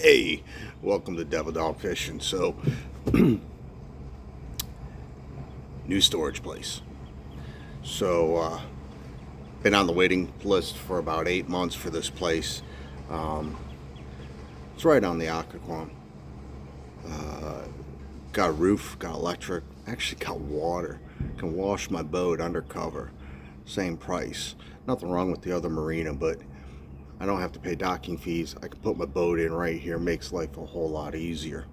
Hey, welcome to Devil Dog Fishing. So, new storage place. So, been on the waiting list for about 8 months for this place. Um, it's right on the Occoquan. Got a roof, got electric, actually got water. Can wash my boat undercover. Same price. Nothing wrong with the other marina, but I don't have to pay docking fees. I can put my boat in right here. Makes life a whole lot easier.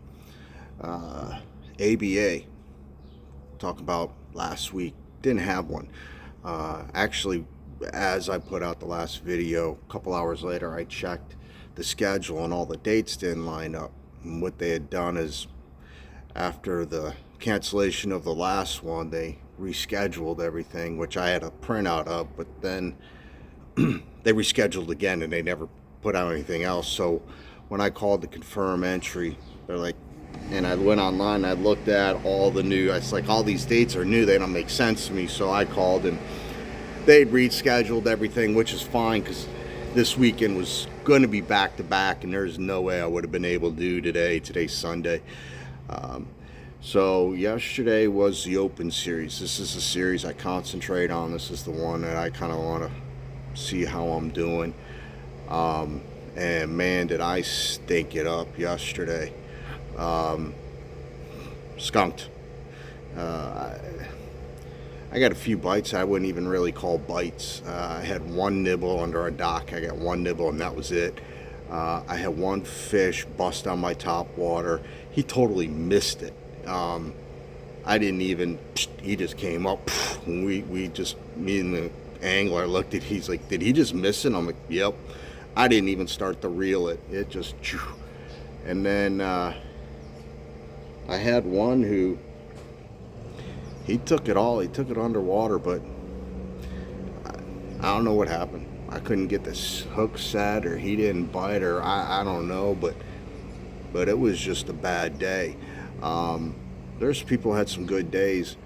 ABA. Talk about last week. Didn't have one. Actually, as I put out the last video, a couple hours later, I checked the schedule and all the dates didn't line up. And what they had done is, after the cancellation of the last one, they rescheduled everything, which I had a printout of, but then they rescheduled again and they never put out anything else. So when I called to confirm entry, they're like, and I went online, I looked at all the new, it's like all these dates are new, they don't make sense to me. So I called and they'd rescheduled everything, which is fine because this weekend was going to be back to back and there's no way I would have been able to do today. Today's Sunday. So yesterday was the Open Series. This is the series I concentrate on. This is the one that I kind of want to see how I'm doing. And man, did I stink it up yesterday. Skunked. I got a few bites I wouldn't even really call bites. I had one nibble under a dock. I got one nibble and that was it. I had one fish bust on my top water. He totally missed it. I didn't even, he just came up. We just, me and the angler looked at, he's like, did he just miss it? I'm like, yep. I didn't even start to reel it. It just, and then I had one who, he took it all. He took it underwater, but I don't know what happened. I couldn't get this hook set, or he didn't bite, or I don't know, but it was just a bad day. There's people who had some good days.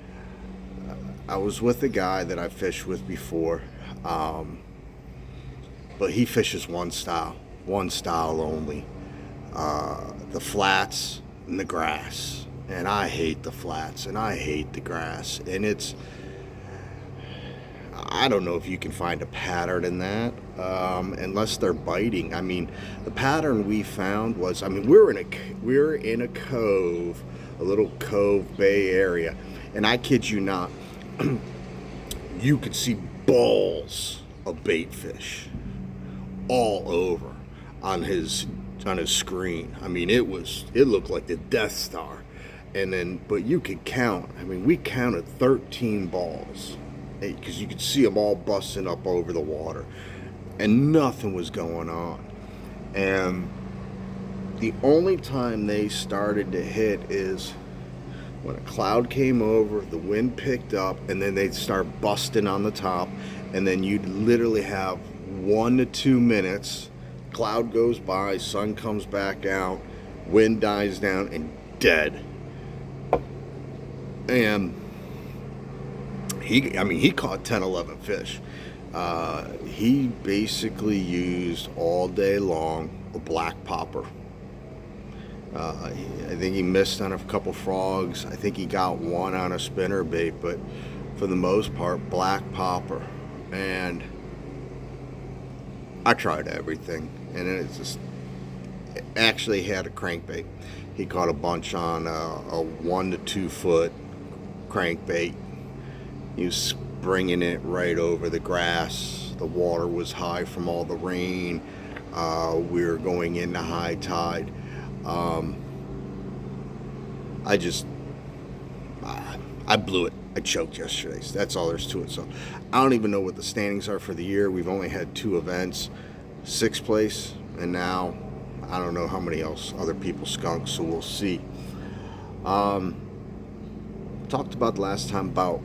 I was with a guy that I fished with before, but he fishes one style only, the flats and the grass. And I hate the flats and I hate the grass. And I don't know if you can find a pattern in that, unless they're biting. I mean, the pattern we found was, I mean, we're in a cove, a little cove bay area, and I kid you not, you could see balls of bait fish all over on his screen. I mean, it looked like the Death Star. And then, but you could count. I mean, we counted 13 balls because you could see them all busting up over the water, and nothing was going on. And the only time they started to hit is when a cloud came over, the wind picked up, and then they'd start busting on the top, and then you'd literally have 1 to 2 minutes. Cloud goes by, sun comes back out, wind dies down, and dead. And he caught 10, 11 fish. He basically used all day long a black popper. I think he missed on a couple frogs. I think he got one on a spinner bait, but for the most part, black popper. And I tried everything, and it actually had a crankbait. He caught a bunch on a 1 to 2 foot crankbait. He was bringing it right over the grass. The water was high from all the rain. We were going into high tide. I blew it. I choked yesterday. So that's all there's to it. So I don't even know what the standings are for the year. We've only had 2 events, 6th place, and now I don't know how many else other people skunked. So we'll see. Talked about last time about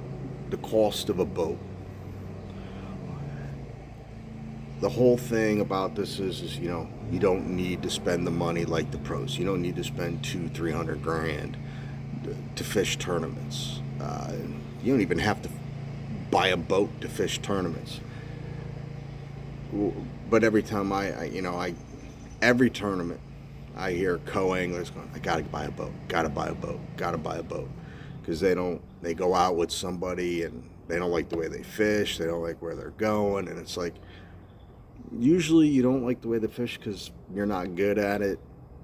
the cost of a boat. The whole thing about this is you don't need to spend the money like the pros. You don't need to spend 200-300 grand to fish tournaments. You don't even have to buy a boat to fish tournaments. But every time every tournament I hear co-anglers going, I gotta buy a boat, gotta buy a boat, gotta buy a boat, because they go out with somebody and they don't like the way they fish, they don't like where they're going, and it's like, usually you don't like the way they fish because you're not good at it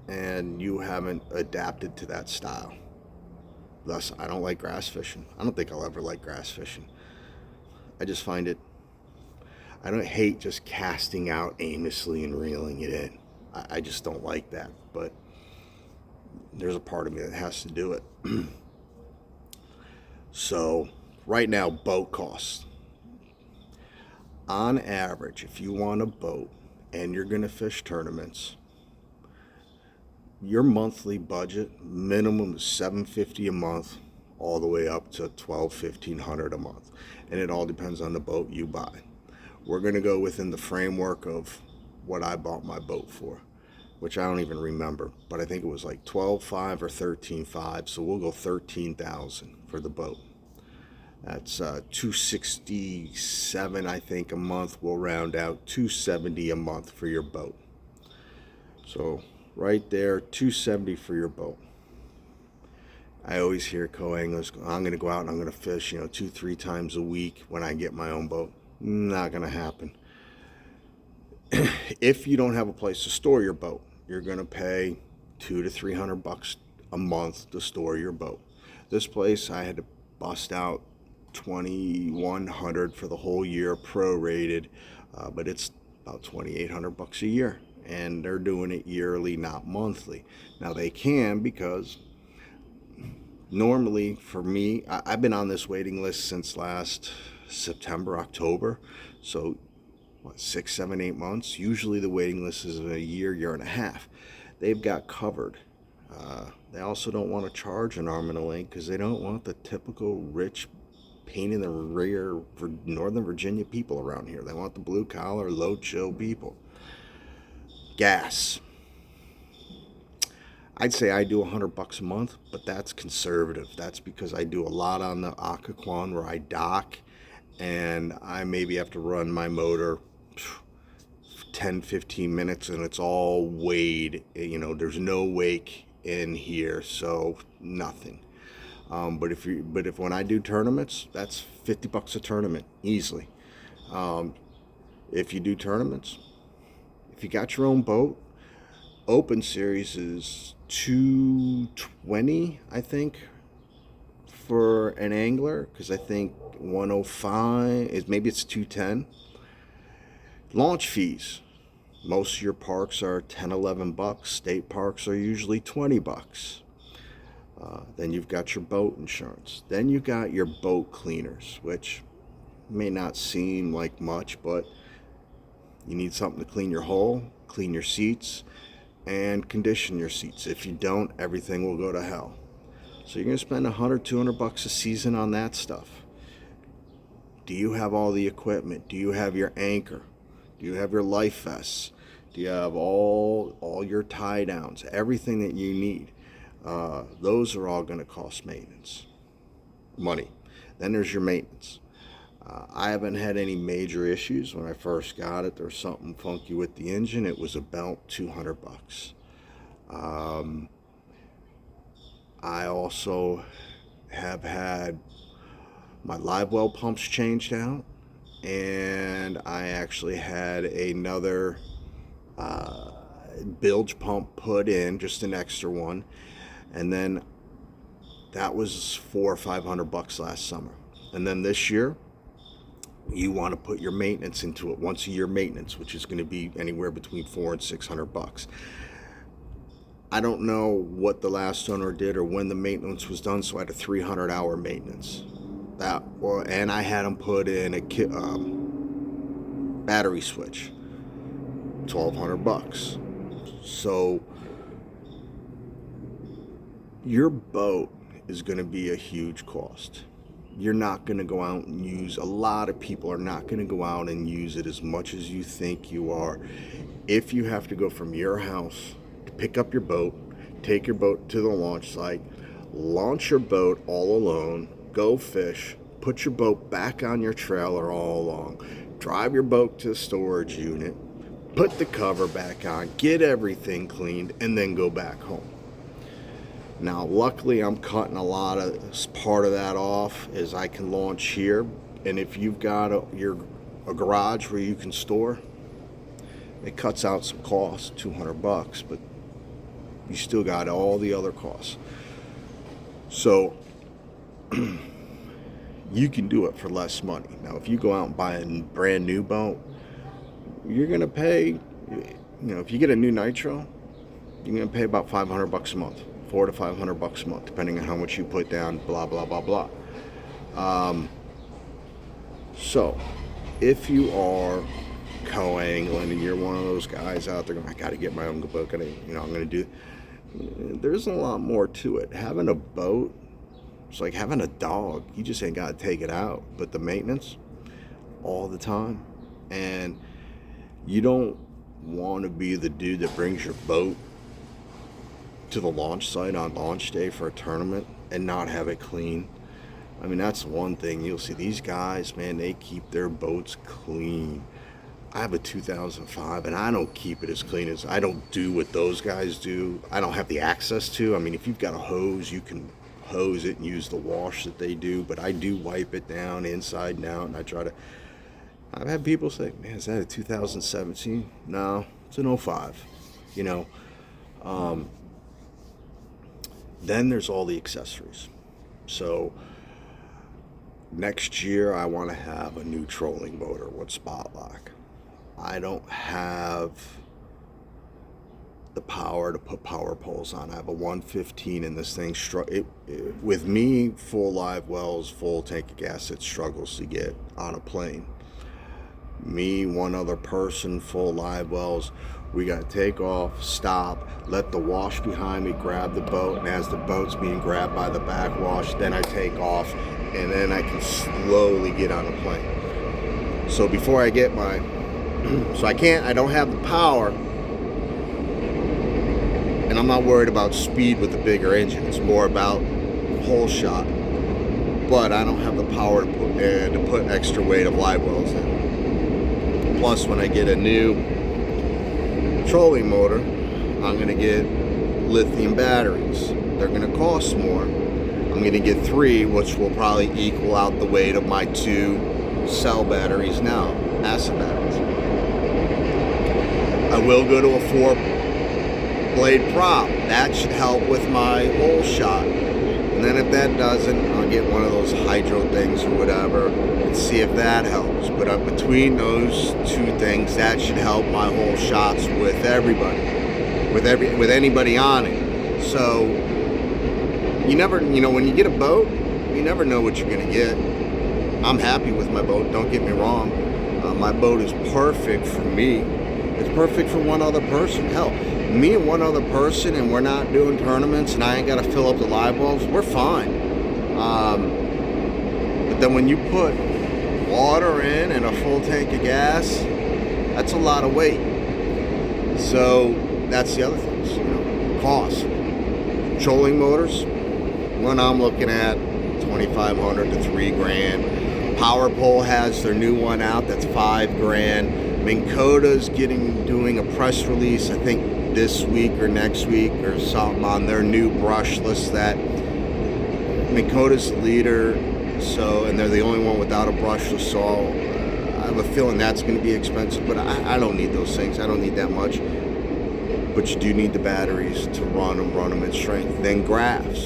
and you haven't adapted to that style. Thus, I don't like grass fishing. I don't think I'll ever like grass fishing. I just find it, I don't hate just casting out aimlessly and reeling it in. I just don't like that, but there's a part of me that has to do it. So, right now, boat costs. On average, if you want a boat and you're going to fish tournaments, your monthly budget minimum is $750 a month, all the way up to $1,200-1,500 a month, and it all depends on the boat you buy. We're going to go within the framework of what I bought my boat for, which I don't even remember, but I think it was like $12,500 or $13,500, so we'll go $13,000 for the boat. That's $267, I think, a month. We'll round out $270 a month for your boat. So right there, $270 for your boat. I always hear co-anglers, I'm going to go out and I'm going to fish, 2-3 times a week when I get my own boat. Not going to happen. If you don't have a place to store your boat, you're going to pay $200 to $300 a month to store your boat. This place, I had to bust out $2,100 for the whole year, prorated, but it's about $2,800 a year, and they're doing it yearly, not monthly. Now they can, because normally for me, I've been on this waiting list since last September, October, so 6, 7, 8 months. Usually the waiting list is a year and a half. They've got covered. They also don't want to charge an arm and a leg because they don't want the typical rich, pain in the rear for Northern Virginia people around here. They want the blue collar, low chill people. Gas. I'd say I do $100 a month, but that's conservative. That's because I do a lot on the Occoquan where I dock, and I maybe have to run my motor 10-15 minutes, and it's all weighed. There's no wake in here, so nothing. But if when I do tournaments, that's $50 a tournament easily. If you do tournaments, if you got your own boat, Open Series is $220, I think, for an angler, because I think 105 is, maybe it's $210. Launch fees. Most of your parks are $10-11. State parks are usually $20. Then you've got your boat insurance. Then you got your boat cleaners, which may not seem like much, but you need something to clean your hull, clean your seats, and condition your seats. If you don't, everything will go to hell. So you're going to spend $100-200 a season on that stuff. Do you have all the equipment? Do you have your anchor? Do you have your life vests? Do you have all your tie downs? Everything that you need. Those are all going to cost money. Then there's your maintenance. I haven't had any major issues. When I first got it, there was something funky with the engine. It was about $200. I also have had my live well pumps changed out, and I actually had another bilge pump put in, just an extra one, and then that was $400 or $500 last summer. And then this year, you want to put your maintenance into it, once a year maintenance, which is going to be anywhere between $400 and $600. I don't know what the last owner did or when the maintenance was done, so I had a 300-hour maintenance. And I had them put in a battery switch, $1,200. So your boat is going to be a huge cost. You're not going to go out and a lot of people are not going to go out and use it as much as you think you are. If you have to go from your house to pick up your boat, take your boat to the launch site, launch your boat all alone, go fish, put your boat back on your trailer all along, drive your boat to the storage unit, put the cover back on, get everything cleaned, and then go back home. Now, luckily, I'm cutting part of that off as I can launch here. And if you've got a garage where you can store, it cuts out some costs, $200, but you still got all the other costs. So you can do it for less money. Now, if you go out and buy a brand new boat, you're gonna pay, if you get a new Nitro, you're gonna pay about $500 a month, $400 to $500 a month, depending on how much you put down. Blah blah blah blah. So, if you are co-angling and you're one of those guys out there going, I got to get my own boat, I'm gonna do. There's a lot more to it. Having a boat, it's like having a dog. You just ain't got to take it out, but the maintenance all the time, and you don't want to be the dude that brings your boat to the launch site on launch day for a tournament and not have it clean. I mean, that's one thing. You'll see these guys, man, they keep their boats clean. I have a 2005, and I don't keep it as clean as, I don't do what those guys do. I don't have the access to. I mean, if you've got a hose, you can hose it and use the wash that they do, but I do wipe it down inside and out, and I've had people say, man, is that a 2017? No, it's an 05, Then there's all the accessories. So next year, I want to have a new trolling motor with spot lock. I don't have the power to put power poles on. I have a 115, and this thing, with me, full live wells, full tank of gas, it struggles to get on a plane. Me, one other person, full live wells, we got to take off, stop, let the wash behind me grab the boat, and as the boat's being grabbed by the backwash, then I take off, and then I can slowly get on a plane. So before I get I don't have the power, and I'm not worried about speed with the bigger engine. It's more about hole shot. But I don't have the power to put extra weight of live wells in. Plus, when I get a new trolling motor, I'm going to get lithium batteries. They're going to cost more. I'm going to get 3, which will probably equal out the weight of my 2 cell batteries now, acid batteries. I will go to a 4-blade prop. That should help with my hole shot. And then if that doesn't, I'll get one of those hydro things or whatever and see if that helps. But between those 2 things, that should help my hole shots with everybody, with anybody on it. So you never, when you get a boat, you never know what you're gonna get. I'm happy with my boat. Don't get me wrong. My boat is perfect for me. It's perfect for one other person. Hell, me and one other person, and we're not doing tournaments, and I ain't got to fill up the live wells, we're fine. But then when you put water in and a full tank of gas, that's a lot of weight. So that's the other things, cost. Trolling motors, one I'm looking at, $2,500 to $3,000. Power Pole has their new one out, that's $5,000. Minn Kota's doing a press release, I think this week or next week or something, on their new brushless. That Minn Kota's the leader, and they're the only one without a brushless, so I have a feeling that's going to be expensive, but I don't need those things. I don't need that much. But you do need the batteries to run them at strength. Then graphs.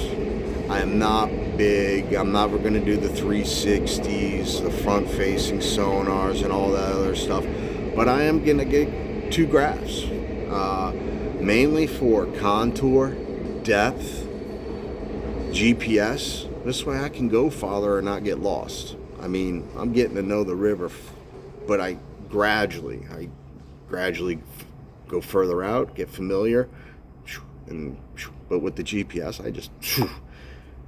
I am not big. I'm never going to do the 360s, the front-facing sonars, and all that other stuff. But I am going to get 2 graphs, mainly for contour, depth, GPS. This way I can go farther and not get lost. I mean, I'm getting to know the river, but I gradually go further out, get familiar, but with the GPS, I just,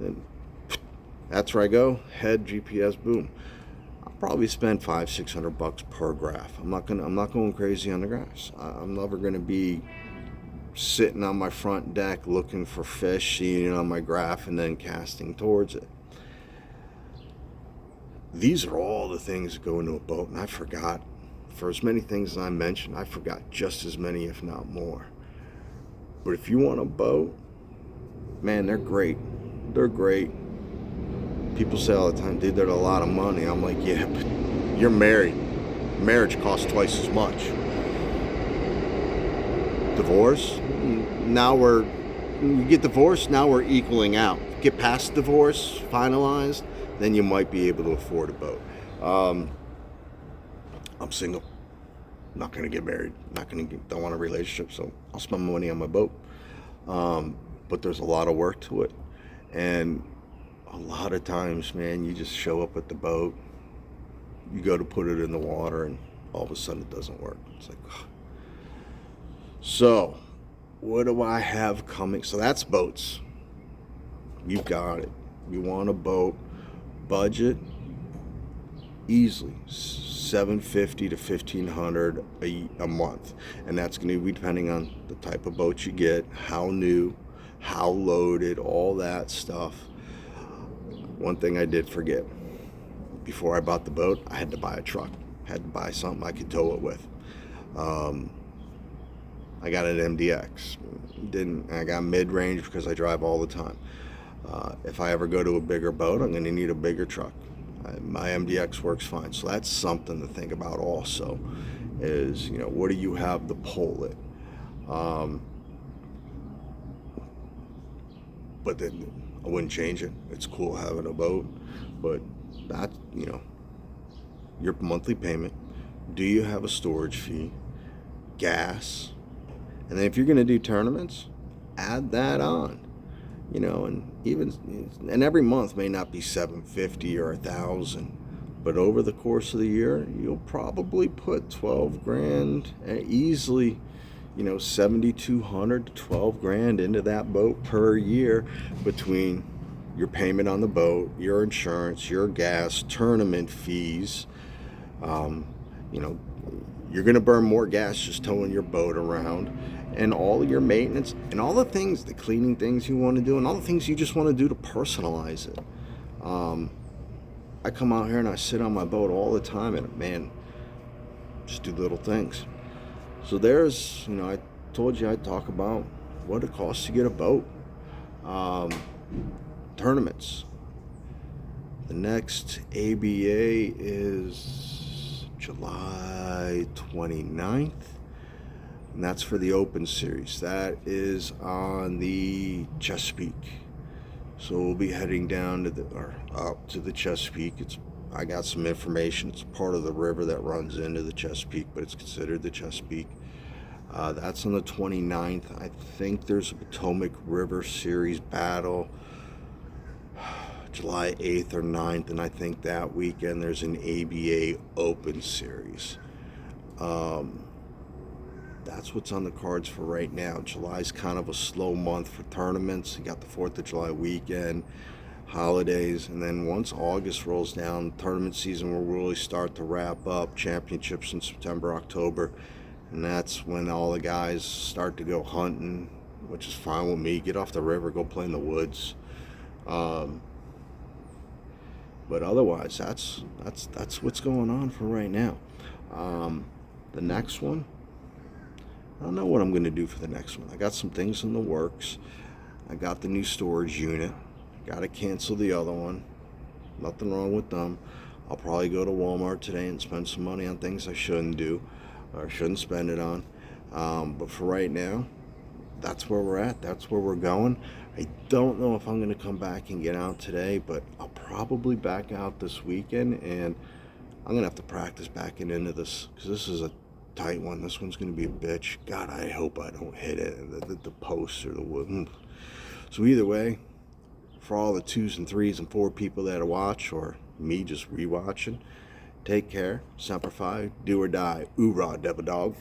and that's where I go, head, GPS, boom. I'll probably spend $500-600 per graph. I'm not going crazy on the graphs. I'm never gonna be sitting on my front deck looking for fish, seeing it on my graph, and then casting towards it. These are all the things that go into a boat, and I forgot for as many things as I mentioned, I forgot just as many, if not more. But if you want a boat, man, they're great. They're great. People say all the time, dude, they're a lot of money. I'm like, yeah, but you're married. Marriage costs twice as much. Divorce, now you get divorced, now we're equaling out. Get past divorce, finalized, then you might be able to afford a boat. I'm single. Not gonna get married. Don't want a relationship, so I'll spend my money on my boat. But there's a lot of work to it, and a lot of times, man, you just show up at the boat, you go to put it in the water, and all of a sudden it doesn't work. It's like, ugh. So, what do I have coming? So that's boats. You've got it. You want a boat, budget easily $750 to $1,500 a month, and that's going to be depending on the type of boat you get, how new, how loaded, all that stuff. One thing I did forget: before I bought the boat, I had to buy a truck. Had to buy something I could tow it with. I got an MDX. I got mid-range because I drive all the time. If I ever go to a bigger boat, I'm going to need a bigger truck. My MDX works fine. So that's something to think about also, is, what do you have to pull it? But then I wouldn't change it. It's cool having a boat, but that, your monthly payment, do you have a storage fee, gas, and then if you're going to do tournaments, add that on, and every month may not be $750 or $1,000, but over the course of the year, you'll probably put 12 grand easily, $7,200 to 12 grand into that boat per year, between your payment on the boat, your insurance, your gas, tournament fees. You're going to burn more gas just towing your boat around, and all your maintenance, and all the things, the cleaning things you want to do, and all the things you just want to do to personalize it. I come out here and I sit on my boat all the time, and man, just do little things. So there's, I told you I'd talk about what it costs to get a boat. Tournaments. The next ABA is July 29th, and that's for the Open Series. That is on the Chesapeake. So we'll be heading down up to the Chesapeake. I got some information. It's part of the river that runs into the Chesapeake, but it's considered the Chesapeake. That's on the 29th. I think there's a Potomac River Series battle July 8th or 9th, and I think that weekend there's an ABA Open Series. That's what's on the cards for right now. July's kind of a slow month for tournaments. You got the 4th of July weekend, holidays, and then once August rolls down, tournament season will really start to wrap up. Championships in September, October, and that's when all the guys start to go hunting, which is fine with me. Get off the river, go play in the woods. But otherwise, that's what's going on for right now. The next one, I don't know what I'm going to do for the next one. I got some things in the works. I got the new storage unit. Got to cancel the other one. Nothing wrong with them. I'll probably go to Walmart today and spend some money on things I shouldn't do, or shouldn't spend it on. But for right now, that's where we're at. That's where we're going. I don't know if I'm going to come back and get out today, but I'll probably back out this weekend, and I'm going to have to practice backing into this, because this is a tight one. This one's going to be a bitch. God, I hope I don't hit it, the posts or the wood. So either way, for all the 2s and 3s and 4 people that watch, or me just rewatching, take care, Semper Fi, do or die, oorah, devil dog.